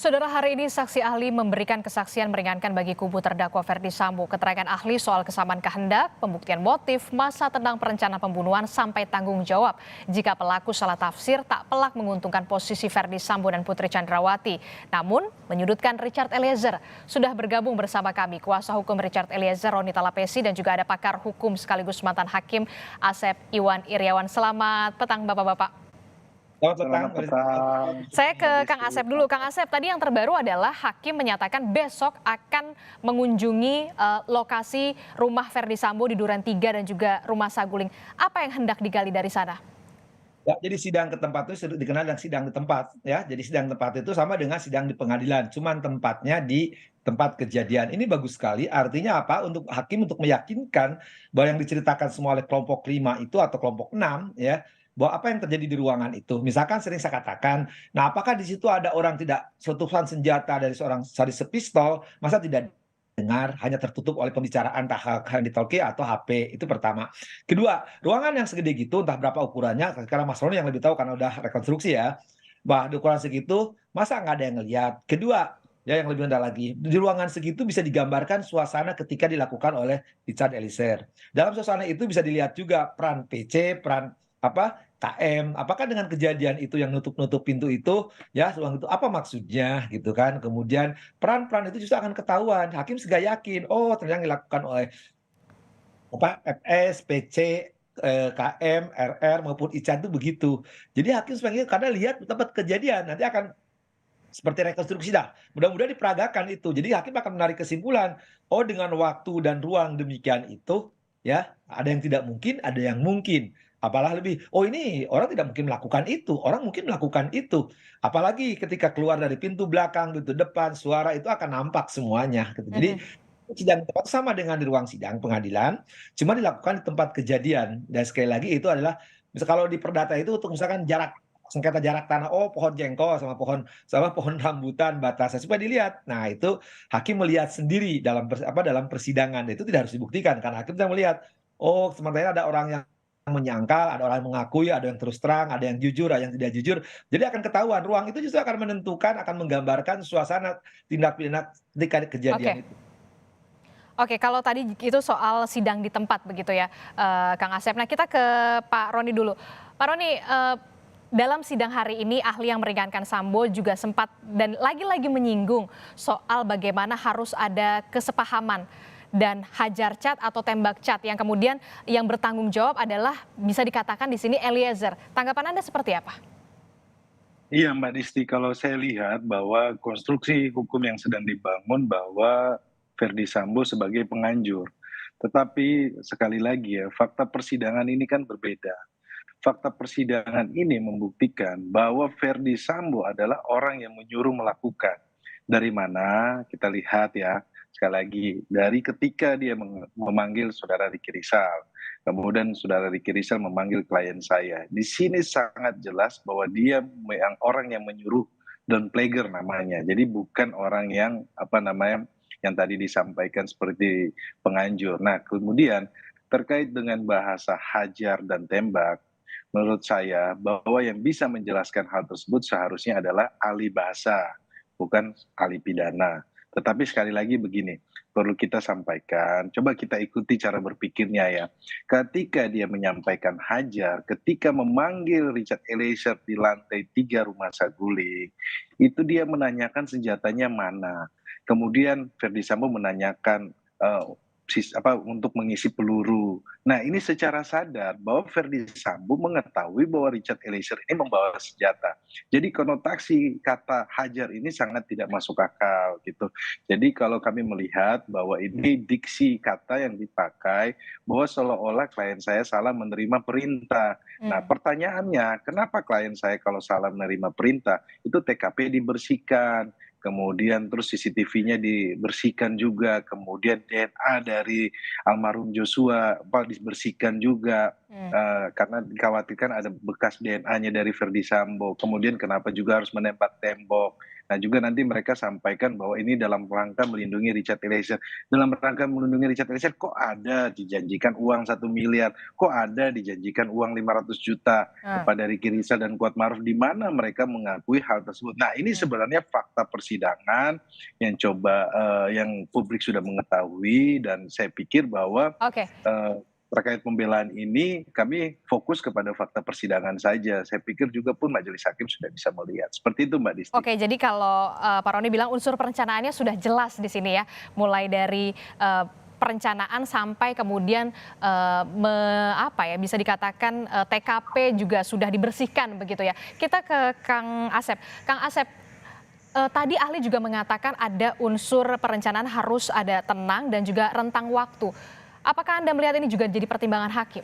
Saudara, hari ini saksi ahli memberikan kesaksian meringankan bagi kubu terdakwa Ferdy Sambo. Keterangan ahli soal kesamaan kehendak, pembuktian motif, masa tentang perencanaan pembunuhan sampai tanggung jawab. Jika pelaku salah tafsir, tak pelak menguntungkan posisi Ferdy Sambo dan Putri Chandrawati. Namun, menyudutkan Richard Eliezer. Sudah bergabung bersama kami kuasa hukum Richard Eliezer, Roni Talapesi, dan juga ada pakar hukum sekaligus mantan hakim Asep Iwan Iryawan. Selamat petang Bapak-Bapak. Selamat petang. Saya ke Kang Asep dulu. Kang Asep, tadi yang terbaru adalah hakim menyatakan besok akan mengunjungi lokasi rumah Ferdy Sambo di Duren 3 dan juga rumah Saguling. Apa yang hendak digali dari sana? Ya, jadi sidang ke tempat itu dikenal dengan sidang di tempat, ya. Jadi sidang tempat itu sama dengan sidang di pengadilan, cuman tempatnya di tempat kejadian. Ini bagus sekali. Artinya apa? Untuk hakim untuk meyakinkan bahwa yang diceritakan semua oleh kelompok 5 itu atau kelompok 6, ya, bahwa apa yang terjadi di ruangan itu. Misalkan sering saya katakan, nah apakah di situ ada orang tidak letusan senjata dari seorang sadis pistol, masa tidak dengar, hanya tertutup oleh pembicaraan entah handphone atau HP, itu pertama. Kedua, ruangan yang segede gitu, entah berapa ukurannya, sekarang Mas Roni yang lebih tahu karena udah rekonstruksi ya, bahwa di ukuran segitu, masa nggak ada yang ngelihat. Kedua, ya yang lebih rendah lagi, di ruangan segitu bisa digambarkan suasana ketika dilakukan oleh Richard Eliezer. Dalam suasana itu bisa dilihat juga peran PC, peran KM, apakah dengan kejadian itu yang nutup-nutup pintu itu, ya ruang itu apa maksudnya gitu kan. Kemudian peran-peran itu justru akan ketahuan. Hakim segera yakin, oh ternyata yang dilakukan oleh FS, PC, KM, RR maupun Ican itu begitu. Jadi hakim sebenarnya karena lihat tempat kejadian nanti akan seperti rekonstruksi dah. Mudah-mudahan diperagakan itu. Jadi hakim akan menarik kesimpulan, oh dengan waktu dan ruang demikian itu, ya ada yang tidak mungkin, ada yang mungkin. Apalah lebih, oh ini orang tidak mungkin melakukan itu, orang mungkin melakukan itu. Apalagi ketika keluar dari pintu belakang, pintu depan, suara itu akan nampak semuanya. Gitu. Jadi sidang tempat sama dengan di ruang sidang pengadilan, cuma dilakukan di tempat kejadian. Dan sekali lagi itu adalah, misal kalau di perdata itu untuk misalkan jarak sengketa jarak tanah, oh pohon jengkol sama pohon rambutan batasnya supaya dilihat. Nah itu hakim melihat sendiri dalam persidangan itu tidak harus dibuktikan karena hakim bisa melihat, oh sementara ada orang yang menyangkal, ada orang yang mengakui, ada yang terus terang, ada yang jujur, ada yang tidak jujur. Jadi akan ketahuan ruang itu justru akan menentukan, akan menggambarkan suasana tindak pidana ketika Oke. kejadian itu. Oke, kalau tadi itu soal sidang di tempat begitu ya, Kang Asep. Nah, kita ke Pak Roni dulu. Pak Roni, dalam sidang hari ini ahli yang meringankan Sambo juga sempat dan lagi-lagi menyinggung soal bagaimana harus ada kesepahaman dan hajar cat atau tembak cat yang kemudian yang bertanggung jawab adalah bisa dikatakan di sini Eliezer. Tanggapan Anda seperti apa? Iya Mbak Disti, kalau saya lihat bahwa konstruksi hukum yang sedang dibangun bahwa Ferdy Sambo sebagai penganjur. Tetapi sekali lagi ya, fakta persidangan ini kan berbeda. Fakta persidangan ini membuktikan bahwa Ferdy Sambo adalah orang yang menyuruh melakukan. Dari mana kita lihat ya, sekali lagi, dari ketika dia memanggil saudara Ricky Rizal, kemudian saudara Ricky Rizal memanggil klien saya. Di sini sangat jelas bahwa dia yang orang yang menyuruh Don Plager namanya. Jadi bukan orang yang yang tadi disampaikan seperti penganjur. Nah, kemudian terkait dengan bahasa hajar dan tembak, menurut saya bahwa yang bisa menjelaskan hal tersebut seharusnya adalah ahli bahasa, bukan ahli pidana. Tetapi sekali lagi begini, perlu kita sampaikan, coba kita ikuti cara berpikirnya ya. Ketika dia menyampaikan hajar, ketika memanggil Richard Eliezer di lantai 3 rumah Saguling, itu dia menanyakan senjatanya mana. Kemudian Ferdy Sambo menanyakan untuk mengisi peluru. Nah, ini secara sadar bahwa Ferdy Sambo mengetahui bahwa Richard Eliezer ini membawa senjata. Jadi konotasi kata hajar ini sangat tidak masuk akal gitu. Jadi kalau kami melihat bahwa ini diksi kata yang dipakai bahwa seolah-olah klien saya salah menerima perintah. Nah, pertanyaannya, kenapa klien saya kalau salah menerima perintah itu TKP dibersihkan, kemudian terus CCTV-nya dibersihkan juga, kemudian DNA dari almarhum Joshua dibersihkan juga, karena dikhawatirkan ada bekas DNA-nya dari Ferdy Sambo. Kemudian kenapa juga harus menembak tembok. Nah juga nanti mereka sampaikan bahwa ini dalam rangka melindungi Richard Eliezer. Dalam rangka melindungi Richard Eliezer kok ada dijanjikan uang 1 miliar, kok ada dijanjikan uang 500 juta Nah, kepada Ricky Rizal dan Kuatmaruf, di mana mereka mengakui hal tersebut. Nah ini hmm, sebenarnya fakta persidangan yang yang publik sudah mengetahui, dan saya pikir bahwa oke. eh, terkait pembelaan ini kami fokus kepada fakta persidangan saja. Saya pikir juga pun majelis hakim sudah bisa melihat. Seperti itu Mbak Disti. Oke, jadi kalau Pak Roni bilang unsur perencanaannya sudah jelas di sini ya, mulai dari perencanaan sampai kemudian apa ya, bisa dikatakan TKP juga sudah dibersihkan begitu ya. Kita ke Kang Asep. Kang Asep, tadi ahli juga mengatakan ada unsur perencanaan harus ada tenang dan juga rentang waktu. Apakah Anda melihat ini juga jadi pertimbangan hakim?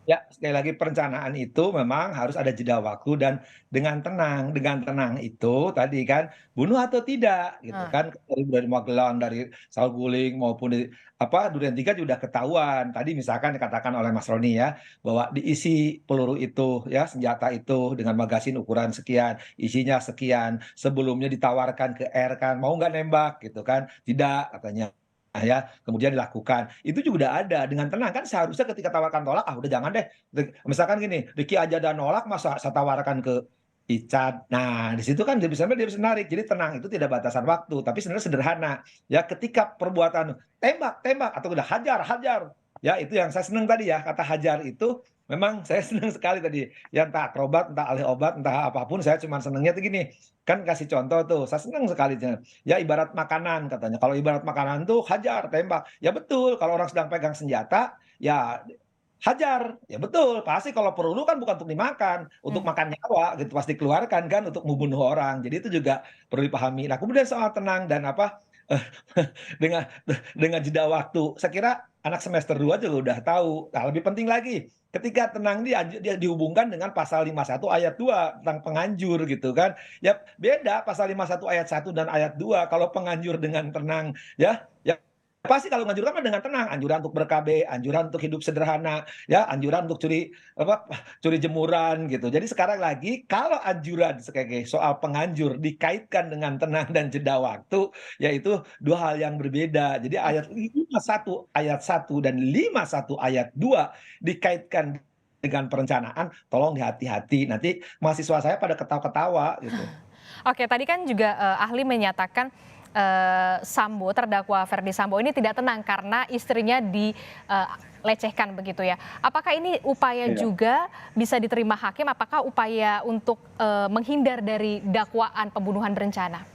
Ya, sekali lagi perencanaan itu memang harus ada jeda waktu dan dengan tenang itu tadi kan bunuh atau tidak gitu Nah, kan dari Magelang, dari Saguling maupun di apa Duren 3 juga ketahuan. Tadi misalkan dikatakan oleh Mas Roni ya bahwa diisi peluru itu ya senjata itu dengan magasin ukuran sekian, isinya sekian. Sebelumnya ditawarkan ke R kan mau nggak nembak gitu kan? Tidak katanya. Ya, kemudian dilakukan. Itu juga udah ada dengan tenang kan seharusnya ketika tawarkan tolak udah jangan deh. Misalkan gini, Ricky aja udah nolak masa saya tawarkan ke Icat. Nah, di situ kan dia bisa narik. Jadi tenang itu tidak batasan waktu, tapi sebenarnya sederhana. Ya, ketika perbuatan tembak, tembak atau udah hajar, hajar. Ya, itu yang saya senang tadi ya, kata hajar itu memang saya senang sekali tadi. Ya entah akrobat, entah ahli obat, entah apapun saya cuma senangnya tuh gini. Kan kasih contoh tuh, saya senang sekali. Ya ibarat makanan katanya. Kalau ibarat makanan tuh hajar, tembak. Ya betul, kalau orang sedang pegang senjata, ya hajar. Ya betul, pasti kalau perlu kan bukan untuk dimakan, untuk hmm. makan nyawa gitu, pasti dikeluarkan kan untuk membunuh orang. Jadi itu juga perlu dipahami. Nah, kemudian soal tenang dan apa dengan dengan jeda waktu. Saya kira anak semester 2 juga udah tahu. Nah, lebih penting lagi, ketika tenang dia dihubungkan dengan pasal 51 ayat 2 tentang penganjur gitu kan. Ya beda pasal 51 ayat 1 dan ayat 2 kalau penganjur dengan tenang ya. Ya pasti kalau menganjurkan kan dengan tenang, anjuran untuk ber-KB, anjuran untuk hidup sederhana, ya, anjuran untuk curi jemuran gitu. Jadi sekarang lagi kalau anjuran sebagai soal penganjur dikaitkan dengan tenang dan jeda waktu, yaitu dua hal yang berbeda. Jadi ayat 51 ayat 1 dan 51 ayat 2 dikaitkan dengan perencanaan, tolong hati-hati. Nanti mahasiswa saya pada ketawa-ketawa gitu. Oke, tadi kan juga ahli menyatakan Sambo, terdakwa Ferdi Sambo ini tidak tenang karena istrinya dilecehkan begitu ya. Apakah ini upaya Iya. juga bisa diterima hakim? Apakah upaya untuk menghindar dari dakwaan pembunuhan berencana?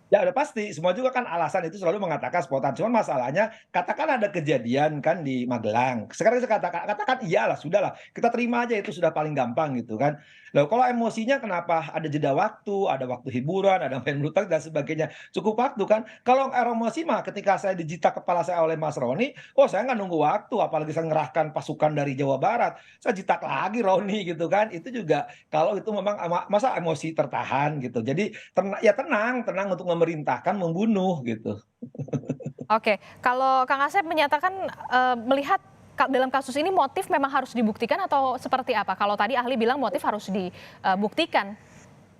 Ya udah pasti, semua juga kan alasan itu selalu mengatakan spontan. Cuman masalahnya, katakan ada kejadian kan di Magelang. Sekarang saya katakan iyalah, sudahlah. Kita terima aja itu sudah paling gampang gitu kan. Loh, kalau emosinya kenapa ada jeda waktu, ada waktu hiburan, ada main bulu tangkis dan sebagainya. Cukup waktu kan. Kalau emosi mah ketika saya dijita kepala saya oleh Mas Roni, oh saya nggak nunggu waktu, apalagi saya ngerahkan pasukan dari Jawa Barat. Saya jitak lagi Roni gitu kan. Itu juga kalau itu memang masa emosi tertahan gitu. Jadi ya tenang, tenang untuk memerintahkan membunuh gitu. Oke, kalau Kang Asep menyatakan melihat dalam kasus ini motif memang harus dibuktikan atau seperti apa? Kalau tadi ahli bilang motif harus dibuktikan.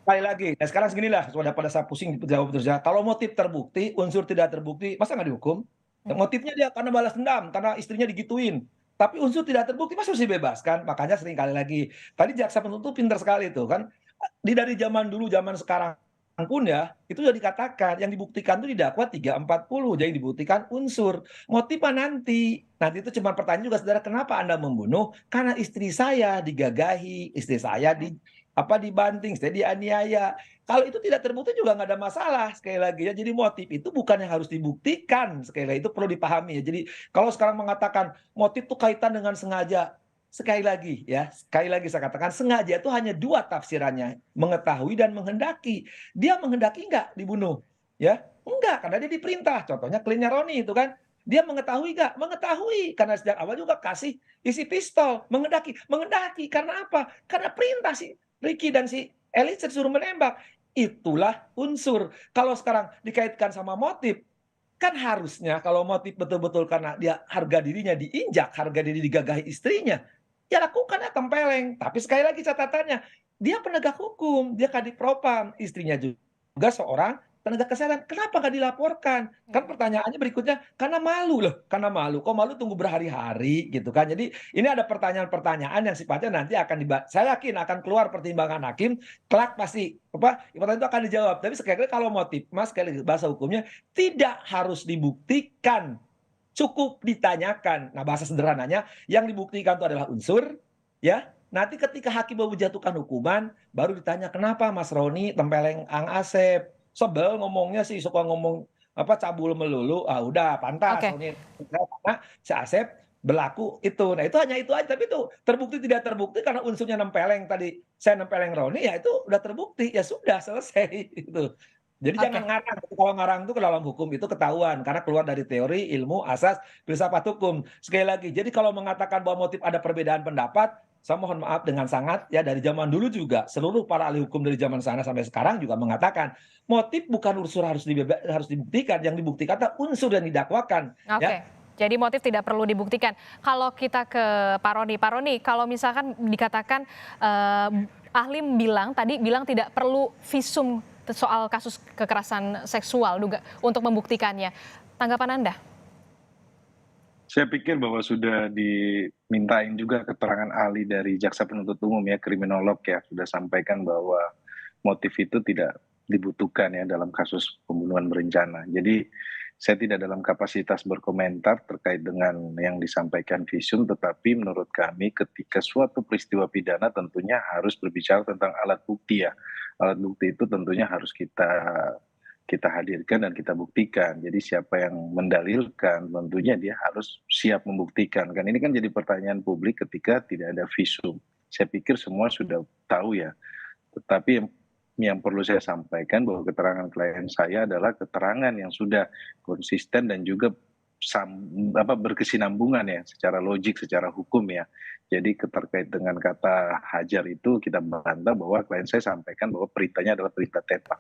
Sekali lagi, nah sekarang seginilah pada saya pusing jawab terus ya. Kalau motif terbukti, unsur tidak terbukti, masa nggak dihukum? Ya, motifnya dia karena balas dendam, karena istrinya digituin. Tapi unsur tidak terbukti, masa harus dibebaskan? Makanya sering kali lagi. Tadi jaksa penuntut pintar sekali tuh kan. Dari zaman dulu, zaman sekarang pun ya, itu sudah dikatakan yang dibuktikan itu didakwa 340, jadi dibuktikan unsur. Motif apa nanti? Nanti itu cuma pertanyaan juga saudara, kenapa Anda membunuh? Karena istri saya digagahi, istri saya dibanting, saya dianiaya. Kalau itu tidak terbukti juga nggak ada masalah sekali lagi ya. Jadi motif itu bukan yang harus dibuktikan sekali lagi itu perlu dipahami ya. Jadi kalau sekarang mengatakan motif itu kaitan dengan sengaja, sekali lagi ya, sekali lagi saya katakan sengaja itu hanya dua tafsirannya, mengetahui dan menghendaki. Dia menghendaki nggak dibunuh? Ya, enggak, karena dia diperintah. Contohnya kliennya Roni itu kan, dia mengetahui nggak? Mengetahui, karena sejak awal juga kasih isi pistol, menghendaki. Menghendaki, karena apa? Karena perintah si Ricky dan si Eliezer suruh menembak. Itulah unsur. Kalau sekarang dikaitkan sama motif, kan harusnya kalau motif betul-betul karena dia harga dirinya diinjak, harga diri digagahi istrinya, ya lakukan ya tempeleng. Tapi sekali lagi catatannya, dia penegak hukum, dia kadif propam, istrinya juga juga seorang tenaga kesehatan. Kenapa nggak dilaporkan? Kan pertanyaannya berikutnya, karena malu loh, karena malu. Kok malu tunggu berhari-hari gitu kan. Jadi ini ada pertanyaan-pertanyaan yang sifatnya nanti akan saya yakin akan keluar pertimbangan hakim, kelak pasti pertanyaan itu akan dijawab. Tapi sekali lagi kalau motif, Mas, sekali lagi bahasa hukumnya tidak harus dibuktikan, cukup ditanyakan. Nah, bahasa sederhananya yang dibuktikan itu adalah unsur, ya. Nanti ketika hakim mau menjatuhkan hukuman, baru ditanya kenapa Mas Roni tempeleng Ang Asep. Sebel ngomongnya sih, suka ngomong cabul melulu. Ah udah pantas Oke. Roni karena si Asep berlaku itu. Nah, itu hanya itu aja, tapi itu terbukti tidak terbukti karena unsurnya nempeleng tadi. Saya nempeleng Roni, ya itu udah terbukti, ya sudah selesai itu. Jadi jangan Oke. ngarang. Kalau ngarang itu ke dalam hukum itu ketahuan karena keluar dari teori, ilmu, asas, filsafat hukum. Sekali lagi, jadi kalau mengatakan bahwa motif ada perbedaan pendapat, saya mohon maaf dengan sangat ya, dari zaman dulu juga seluruh para ahli hukum dari zaman sana sampai sekarang juga mengatakan motif bukan unsur harus dibuktikan, yang dibuktikan adalah unsur yang didakwakan Oke. ya. Jadi motif tidak perlu dibuktikan. Kalau kita ke Pak Roni, kalau misalkan dikatakan ahli bilang tidak perlu visum soal kasus kekerasan seksual juga untuk membuktikannya. Tanggapan Anda? Saya pikir bahwa sudah dimintain juga keterangan ahli dari jaksa penuntut umum ya, kriminolog ya, sudah sampaikan bahwa motif itu tidak dibutuhkan ya dalam kasus pembunuhan berencana. Jadi saya tidak dalam kapasitas berkomentar terkait dengan yang disampaikan visum, tetapi menurut kami ketika suatu peristiwa pidana tentunya harus berbicara tentang alat bukti ya. Alat bukti itu tentunya harus kita hadirkan dan kita buktikan. Jadi siapa yang mendalilkan tentunya dia harus siap membuktikan. Kan ini kan jadi pertanyaan publik ketika tidak ada visum. Saya pikir semua sudah tahu ya. Tetapi yang perlu saya sampaikan bahwa keterangan klien saya adalah keterangan yang sudah konsisten dan juga berkesinambungan ya secara logik, secara hukum ya. Jadi terkait dengan kata hajar itu kita bantah bahwa klien saya sampaikan bahwa perintahnya adalah perintah tembak.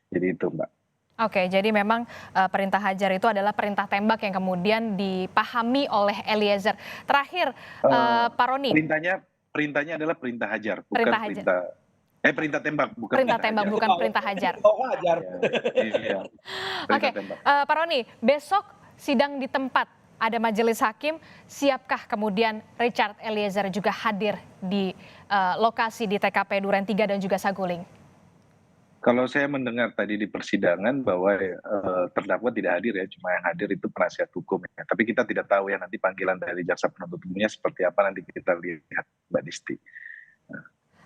Jadi itu Mbak. Oke, jadi memang perintah hajar itu adalah perintah tembak yang kemudian dipahami oleh Eliezer. Terakhir, Pak Roni. Perintahnya adalah perintah hajar, bukan Perintah hajar. perintah tembak, bukan Perintah tembak, hajar. bukan perintah hajar. Hajar. Iya. Oke, Pak Roni, besok sidang di tempat ada majelis hakim, siapkah kemudian Richard Eliezer juga hadir di lokasi di TKP Duren 3 dan juga Saguling? Kalau saya mendengar tadi di persidangan bahwa terdakwa tidak hadir ya, cuma yang hadir itu penasihat hukum ya. Tapi kita tidak tahu ya nanti panggilan dari jaksa penuntut umumnya seperti apa, nanti kita lihat Mbak Disti.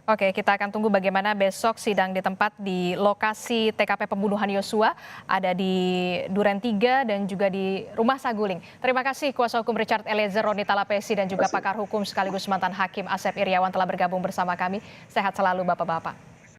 Oke, kita akan tunggu bagaimana besok sidang di tempat di lokasi TKP pembunuhan Yosua, ada di Duren 3 dan juga di Rumah Saguling. Terima kasih kuasa hukum Richard Eliezer, Roni Talapesi dan juga pakar hukum sekaligus mantan hakim Asep Iriawan telah bergabung bersama kami. Sehat selalu Bapak-bapak.